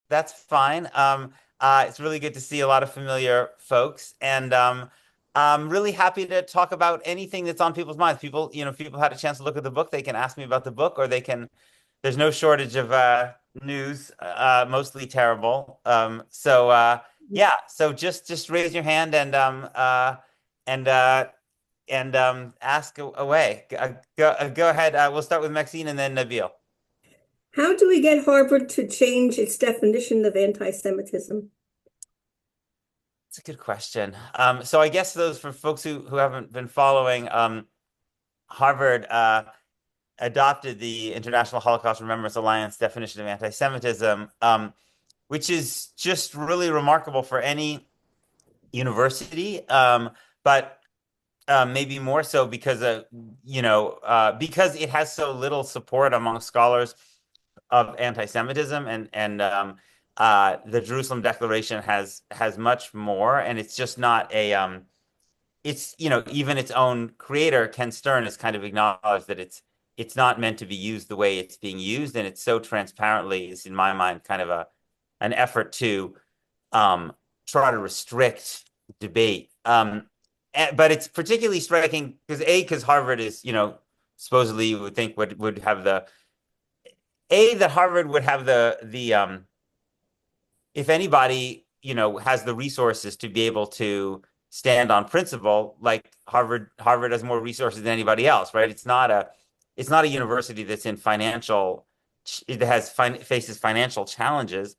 That's fine. It's really good to see a lot of familiar folks, and I'm really happy to talk about anything that's on people's minds. People, if people had a chance to look at the book, they can ask me about the book, or they can. There's no shortage of news, mostly terrible. Yeah, so just raise your hand and ask away. Go ahead. We'll start with Maxine and then Nabil. How do we get Harvard to change its definition of anti-Semitism? It's a good question. So I guess those for folks who haven't been following, Harvard adopted the International Holocaust Remembrance Alliance definition of anti-Semitism, which is just really remarkable for any university, but maybe more so because because it has so little support among scholars of anti-Semitism, and the Jerusalem Declaration has much more, and it's just not a it's even its own creator Ken Stern has kind of acknowledged that it's not meant to be used the way it's being used, and it's so transparently is in my mind kind of an effort to try to restrict debate. But it's particularly striking because Harvard is supposedly you would think would have that Harvard would have the if anybody, has the resources to be able to stand on principle, like Harvard has more resources than anybody else, right? It's not a university that's in financial it has faces financial challenges,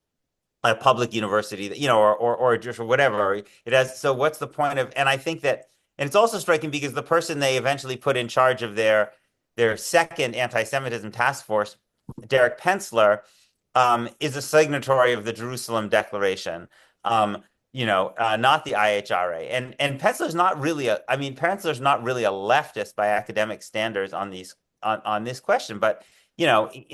a public university that, or just or whatever. It has, so what's the point of, and I think that, and it's also striking because the person they eventually put in charge of their second anti-Semitism task force, Derek Pensler, is a signatory of the Jerusalem Declaration, not the IHRA. And Pensler's not really Pensler's not really a leftist by academic standards on this question, but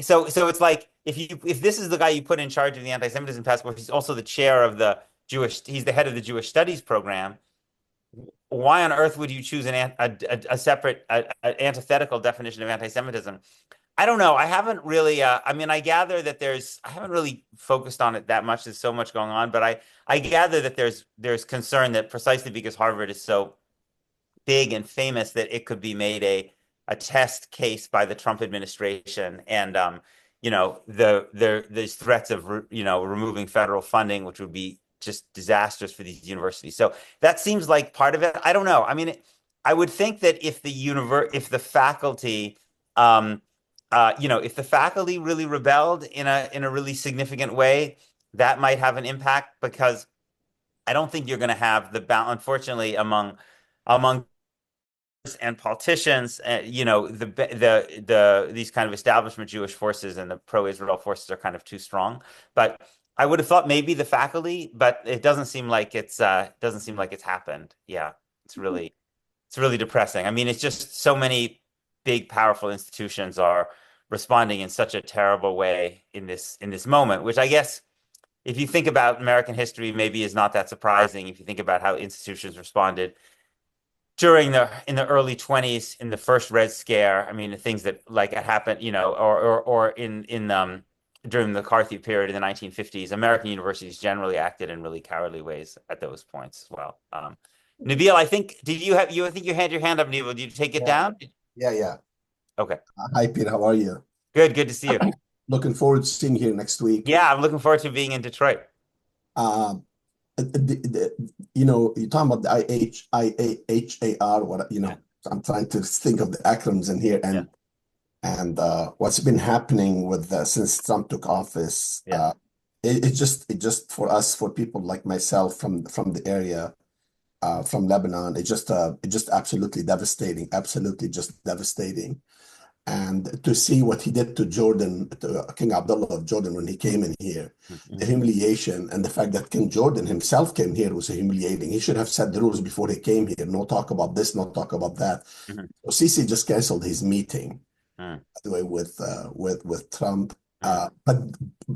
so it's like if this is the guy you put in charge of the anti-Semitism task force, he's also the chair of he's the head of the Jewish Studies program. Why on earth would you choose a separate antithetical definition of anti-Semitism? I don't know. I haven't really. I gather that I haven't really focused on it that much. There's so much going on, but I gather that there's concern that precisely because Harvard is so big and famous that it could be made a test case by the Trump administration, and there's threats of removing federal funding, which would be just disastrous for these universities. So that seems like part of it. I don't know. I would think that if the faculty if the faculty really rebelled in a really significant way, that might have an impact, because I don't think you're going to have the balance, unfortunately, among and politicians. These kind of establishment Jewish forces and the pro-Israel forces are kind of too strong. But I would have thought maybe the faculty, but it doesn't seem like it's happened. Yeah, it's really depressing. It's just so many big, powerful institutions are responding in such a terrible way in this moment, which I guess if you think about American history, maybe is not that surprising if you think about how institutions responded in the early 20s in the first Red Scare. The things that like happened, or in during the McCarthy period in the 1950s, American universities generally acted in really cowardly ways at those points as well. Nabil, I think I think you had your hand up, Nabil. Did you take it Yeah, down? yeah, yeah. Okay. Hi, Peter. How are you? Good to see you. Looking forward to seeing you here next week. Yeah, I'm looking forward to being in Detroit. Uh, you're talking about the IHAR, Yeah. I'm trying to think of the acronyms in here, Yeah. and what's been happening with since Trump took office. Yeah. It just for us, for people like myself from the area, from Lebanon, it just absolutely just devastating. And to see what he did to Jordan, to King Abdullah of Jordan when he came in here, the Mhm. humiliation and the fact that King Jordan himself came here was humiliating. He should have set the rules before he came here. No talk about this, no talk about that. Mhm. So Sisi just canceled his meeting, Mhm. by the way, with Trump. Mhm. But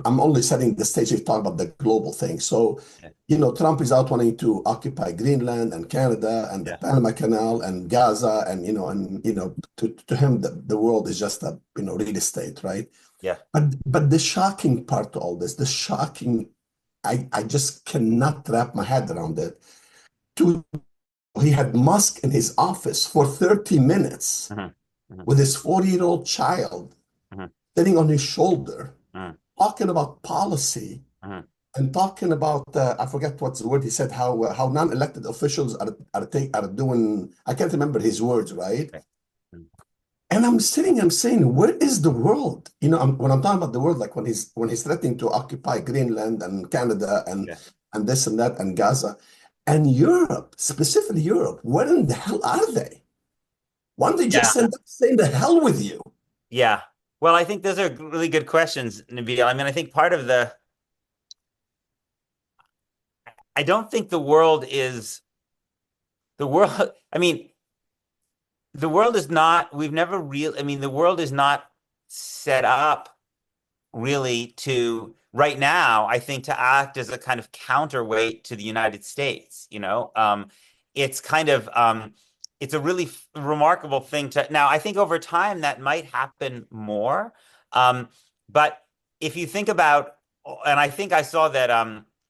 I'm only setting the stage to talk about the global thing. So, Yeah. Trump is out wanting to occupy Greenland and Canada and the Yeah. Panama Canal and Gaza, and to him the world is just a real estate, right? Yeah. But the shocking part to all this, the shocking, I just cannot wrap my head around it. To He had Musk in his office for 30 minutes Hmm. Hmm. with his 40-year-old child Hmm. sitting on his shoulder, Hmm. talking about policy Hmm. and talking about I forget what's the word he said, how non-elected officials are doing. I can't remember his words, right? Okay. Hmm. And I'm saying, where is the world? When I'm talking about the world, like when he's threatening to occupy Greenland and Canada and Yeah. and this and that and Gaza and Europe, specifically Europe, where in the hell are they? Why don't they Yeah. just end up saying the hell with you? Yeah. Well, I think those are really good questions, Nabil. I mean, I think part of I don't think the world, I mean, the world is not, we've never real, I mean, the world is not set up really to, right now, I think to act as a kind of counterweight to the United States, you know? It's kind of, it's a really remarkable thing to, now I think over time that might happen more. Um, but if you think about, and I think I saw that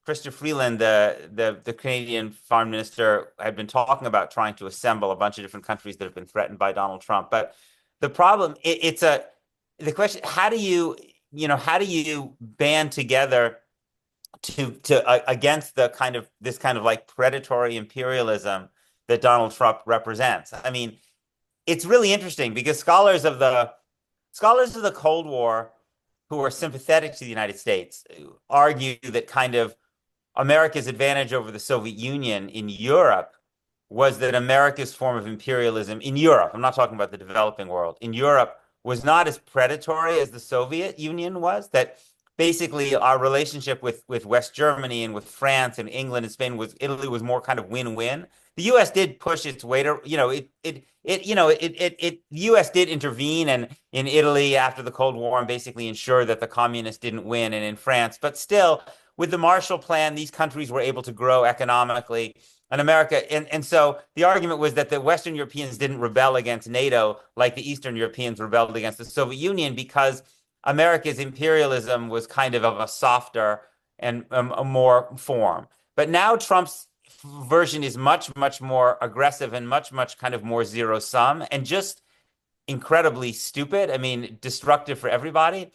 Chrystia Freeland, the Canadian foreign minister, had been talking about trying to assemble a bunch of different countries that have been threatened by Donald Trump. But the problem, the question, how do you band together to against the kind of this kind of like predatory imperialism that Donald Trump represents? I mean, it's really interesting because scholars of the Cold War who are sympathetic to the United States argue that kind of America's advantage over the Soviet Union in Europe was that America's form of imperialism in Europe, I'm not talking about the developing world, in Europe was not as predatory as the Soviet Union was, that basically our relationship with West Germany and with France and England and Spain was Italy was more kind of win-win. The US did push its way to, the US did intervene and in Italy after the Cold War and basically ensure that the communists didn't win, and in France, but still with the Marshall Plan, these countries were able to grow economically. And America, and so the argument was that the Western Europeans didn't rebel against NATO like the Eastern Europeans rebelled against the Soviet Union because America's imperialism was kind of a softer and a more form. But now Trump's version is much, much more aggressive and much, much kind of more zero sum and just incredibly stupid. I mean, destructive for everybody.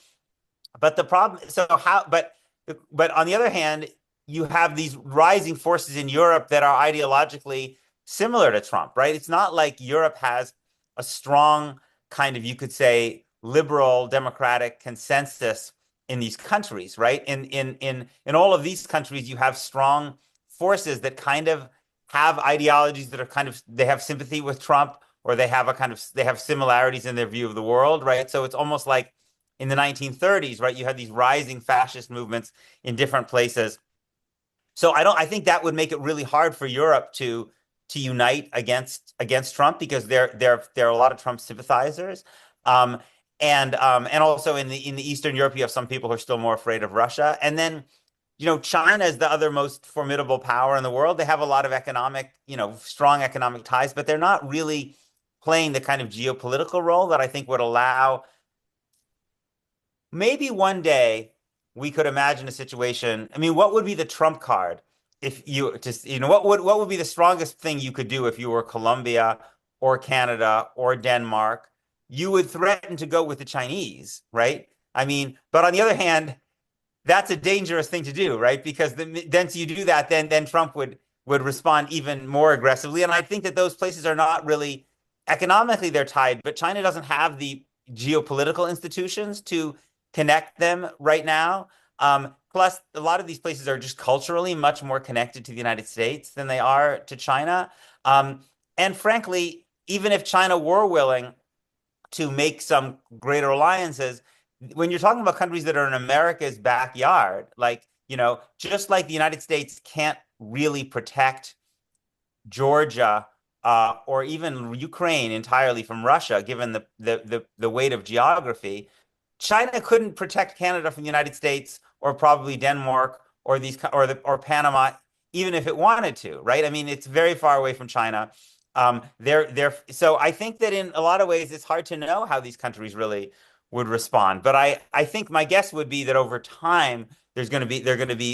But the problem, but on the other hand, you have these rising forces in Europe that are ideologically similar to Trump, right? It's not like Europe has a strong kind of, you could say, liberal democratic consensus in these countries, right? In all of these countries, you have strong forces that kind of have ideologies that are kind of they have sympathy with Trump or they have similarities in their view of the world, right? So it's almost like in the 1930s, right? You had these rising fascist movements in different places. So I think that would make it really hard for Europe to unite against Trump because there are a lot of Trump sympathizers. Um, and also in the Eastern Europe, you have some people who are still more afraid of Russia. And then, China is the other most formidable power in the world. They have a lot of strong economic ties, but they're not really playing the kind of geopolitical role that I think would allow maybe one day we could imagine a situation. I mean, what would be the trump card if you just, what would be the strongest thing you could do if you were Colombia or Canada or Denmark? You would threaten to go with the Chinese, right? I mean, but on the other hand, that's a dangerous thing to do, right? Because then you do that, then Trump would respond even more aggressively. And I think that those places are not really economically they're tied, but China doesn't have the geopolitical institutions to connect them right now. Plus, a lot of these places are just culturally much more connected to the United States than they are to China. And frankly, even if China were willing to make some greater alliances, when you're talking about countries that are in America's backyard, like, just like the United States can't really protect Georgia or even Ukraine entirely from Russia, given the weight of geography, China couldn't protect Canada from the United States or probably Denmark or Panama, even if it wanted to, right? I mean, it's very far away from China. So I think that in a lot of ways, it's hard to know how these countries really would respond. But I think my guess would be that over time they're going to be